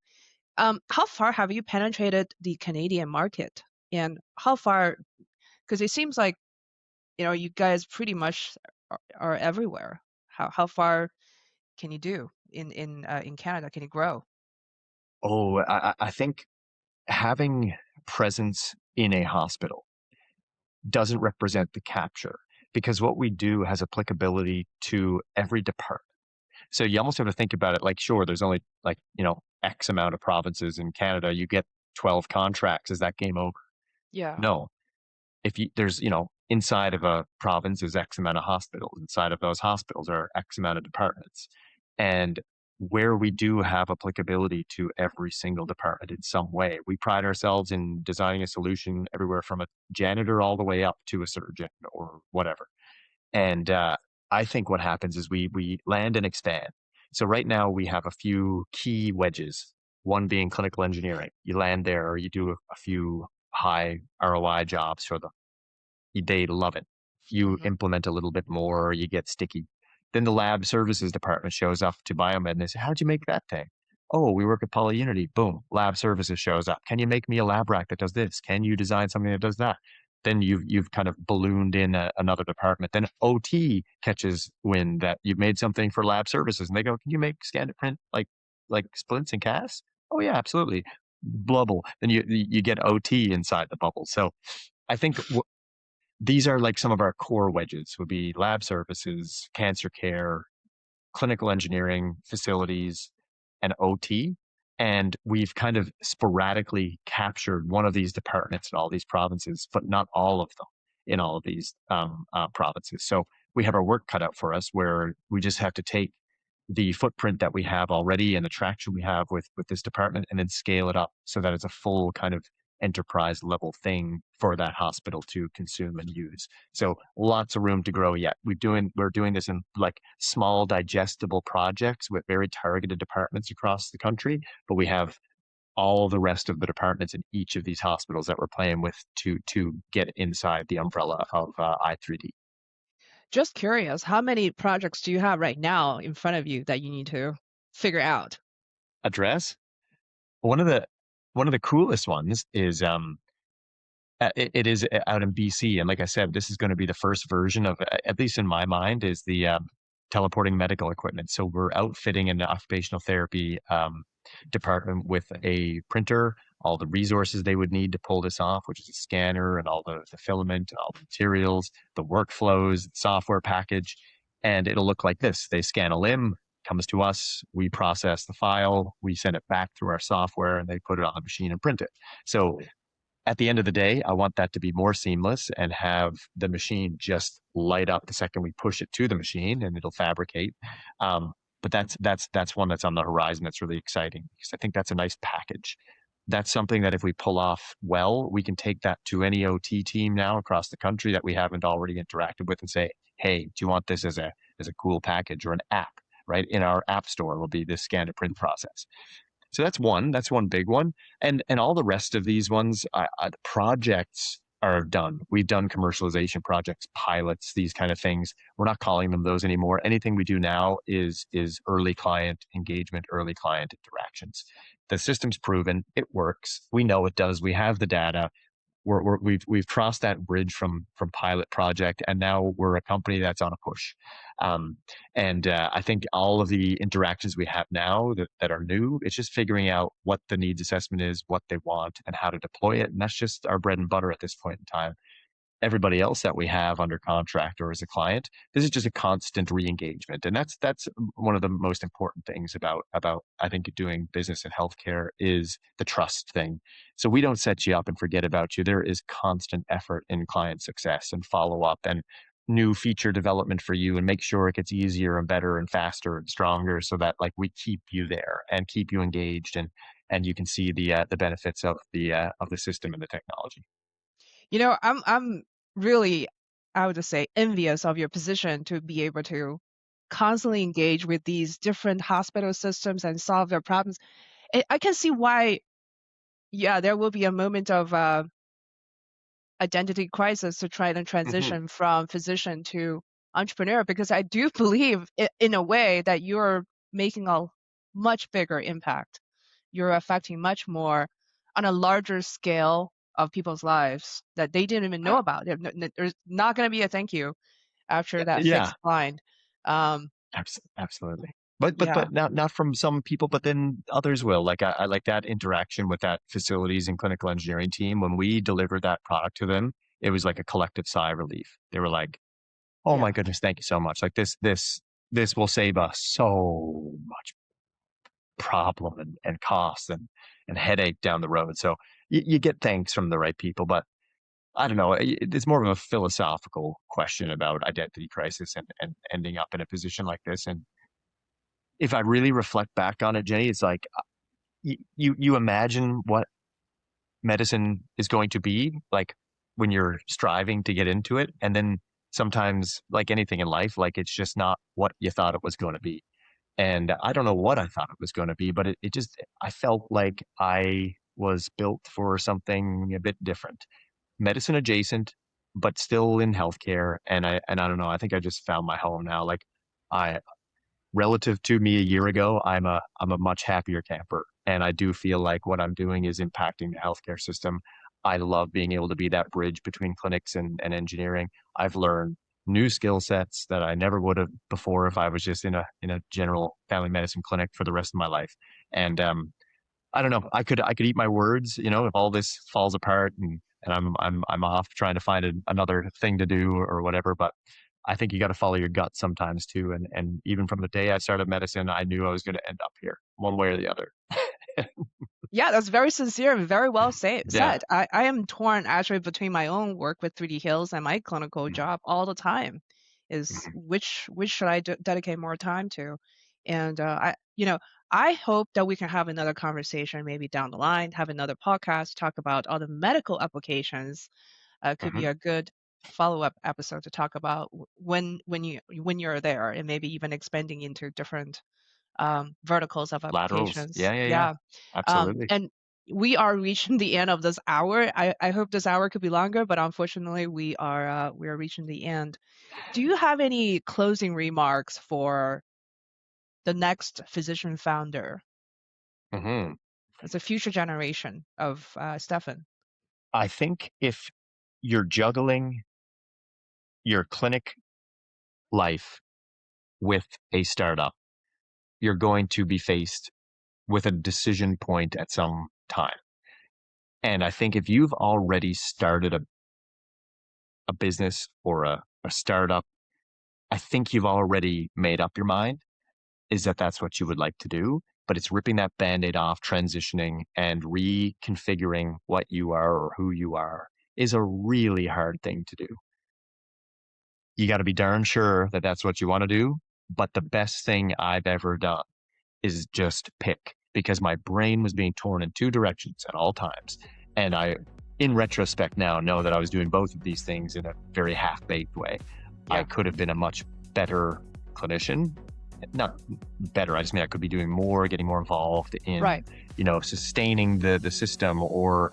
How far have you penetrated the Canadian market, and how far? Because it seems like you guys pretty much are everywhere. How far can you do in Canada? Can you grow? Oh, I think having presence in a hospital doesn't represent the capture because what we do has applicability to every department. So you almost have to think about it like, sure, there's only like, X amount of provinces in Canada. You get 12 contracts. Is that game over? Yeah. No. If you there's inside of a province is X amount of hospitals. Inside of those hospitals are X amount of departments, and where we do have applicability to every single department in some way, we pride ourselves in designing a solution everywhere from a janitor all the way up to a surgeon or whatever. And I think what happens is we land and expand. So right now we have a few key wedges. One being clinical engineering. You land there, or you do a few high ROI jobs for them, they love it. You Hmm. implement a little bit more, you get sticky. Then the lab services department shows up to biomed and they say, how'd you make that thing? Oh, we work at PolyUnity. Boom, lab services shows up. Can you make me a lab rack that does this? Can you design something that does that? Then you've kind of ballooned in another department. Then OT catches wind that you've made something for lab services, and they go, "Can you make scan to print like splints and casts?" Oh yeah, absolutely. Blubble. Then you get OT inside the bubble. So I think these are like some of our core wedges would be lab services, cancer care, clinical engineering facilities, and OT. And we've kind of sporadically captured one of these departments in all these provinces, but not all of them in all of these provinces. So we have our work cut out for us where we just have to take the footprint that we have already and the traction we have with this department and then scale it up so that it's a full kind of enterprise level thing for that hospital to consume and use. So lots of room to grow yet. We're doing this in like small digestible projects with very targeted departments across the country, but we have all the rest of the departments in each of these hospitals that we're playing with to get inside the umbrella of I3D. Just curious, how many projects do you have right now in front of you that you need to figure out? Address one of the one of the coolest ones is it is out in BC, and like I said, this is going to be the first version of, at least in my mind, is the teleporting medical equipment. So we're outfitting an occupational therapy department with a printer, all the resources they would need to pull this off, which is a scanner and all the filament, all the materials, the workflows, software package, and it'll look like this. They scan a limb, comes to us, we process the file, we send it back through our software, and they put it on the machine and print it. So at the end of the day, I want that to be more seamless and have the machine just light up the second we push it to the machine and it'll fabricate. Um, but that's one that's on the horizon that's really exciting because I think that's a nice package. That's something that if we pull off well, we can take that to any OT team now across the country that we haven't already interacted with and say, hey, do you want this as a cool package or an app, right? In our app store will be this scan to print process. So that's one big one. And all the rest of these ones, the projects are done. We've done commercialization projects, pilots, these kind of things. We're not calling them those anymore. Anything we do now is early client engagement, early client interactions. The system's proven, it works. We know it does. We have the data. We've crossed that bridge from pilot project, and now we're a company that's on a push. Um, and I think all of the interactions we have now that are new, it's just figuring out what the needs assessment is, what they want, and how to deploy it. And that's just our bread and butter at this point in time. Everybody else that we have under contract or as a client, this is just a constant re-engagement. And that's one of the most important things about I think doing business in healthcare is the trust thing. So we don't set you up and forget about you. There is constant effort in client success and follow up and new feature development for you and make sure it gets easier and better and faster and stronger so that like we keep you there and keep you engaged and you can see the benefits of the system and the technology. I'm really, I would just say, envious of your position to be able to constantly engage with these different hospital systems and solve their problems. I can see why, yeah, there will be a moment of identity crisis to try to Hmm. transition from physician to entrepreneur, because I do believe in a way that you're making a much bigger impact. You're affecting much more on a larger scale of people's lives that they didn't even know about. There's not going to be a thank you after that Yeah, fixed line. Um, Absolutely. yeah, But not from some people, but then others will. Like I like that interaction with that facilities and clinical engineering team. When we delivered that product to them, it was like a collective sigh of relief. They were like, "Oh my yeah. goodness, thank you so much! Like this will save us so much problem and cost and headache down the road." So you get thanks from the right people, but I don't know. It's more of a philosophical question about identity crisis and ending up in a position like this. And if I really reflect back on it, Jenny, it's like you imagine what medicine is going to be like when you're striving to get into it, and then sometimes, like anything in life, like it's just not what you thought it was going to be. And I don't know what I thought it was going to be, but it just I felt like I was built for something a bit different, medicine adjacent, but still in healthcare. And I don't know. I think I just found my home now. Like I relative to me a year ago, I'm a much happier camper. And I do feel like what I'm doing is impacting the healthcare system. I love being able to be that bridge between clinics and engineering. I've learned new skill sets that I never would have before if I was just in a general family medicine clinic for the rest of my life. And I don't know. I could eat my words, if all this falls apart and I'm off trying to find another thing to do or whatever. But I think you got to follow your gut sometimes too. And even from the day I started medicine, I knew I was going to end up here one way or the other. Yeah, that's very sincere and very well Yeah. said. I am torn actually between my own work with 3D Hills and my clinical job all the time. Is Mhm. which should I dedicate more time to? And I hope that we can have another conversation maybe down the line, have another podcast, talk about all the medical applications. Could be Mhm. a good follow-up episode to talk about when you're there, and maybe even expanding into different verticals of Laterals. applications. Yeah. Yeah. Absolutely. And we are reaching the end of this hour. I hope this hour could be longer, but unfortunately we are reaching the end. Do you have any closing remarks for the next physician founder Hmm. as a future generation of Stefan? I think if you're juggling your clinic life with a startup, you're going to be faced with a decision point at some time. And I think if you've already started a business or a startup, I think you've already made up your mind is that that's what you would like to do. But it's ripping that band-aid off, transitioning and reconfiguring what you are or who you are is a really hard thing to do. You got to be darn sure that that's what you want to do, But the best thing I've ever done is just pick, because my brain was being torn in two directions at all times. And I, in retrospect now, know that I was doing both of these things in a very half-baked way. Yeah. I could have been a much better clinician. Not better, I just mean I could be doing more, getting more involved in, Right. sustaining the system, or,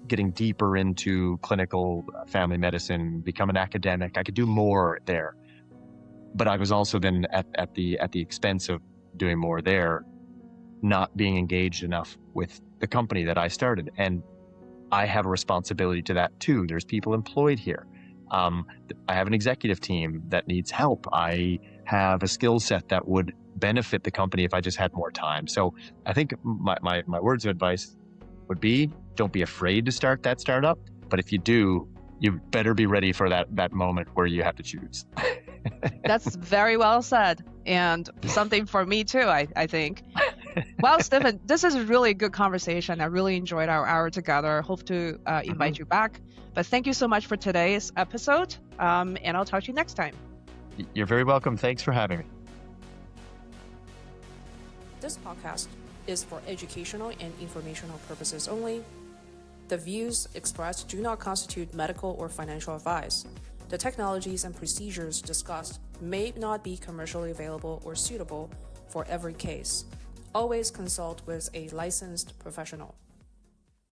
getting deeper into clinical family medicine, become an academic. I could do more there. But I was also then at the expense of doing more there, not being engaged enough with the company that I started. And I have a responsibility to that too. There's people employed here. I have an executive team that needs help. I have a skill set that would benefit the company if I just had more time. So I think my words of advice would be, don't be afraid to start that startup. But if you do, you better be ready for that moment where you have to choose. That's very well said, and something for me too, I think. Well, Stephen, this is a really good conversation. I really enjoyed our hour together. Hope to invite you back. But thank you so much for today's episode, and I'll talk to you next time. You're very welcome. Thanks for having me. This podcast is for educational and informational purposes only. The views expressed do not constitute medical or financial advice. The technologies and procedures discussed may not be commercially available or suitable for every case. Always consult with a licensed professional.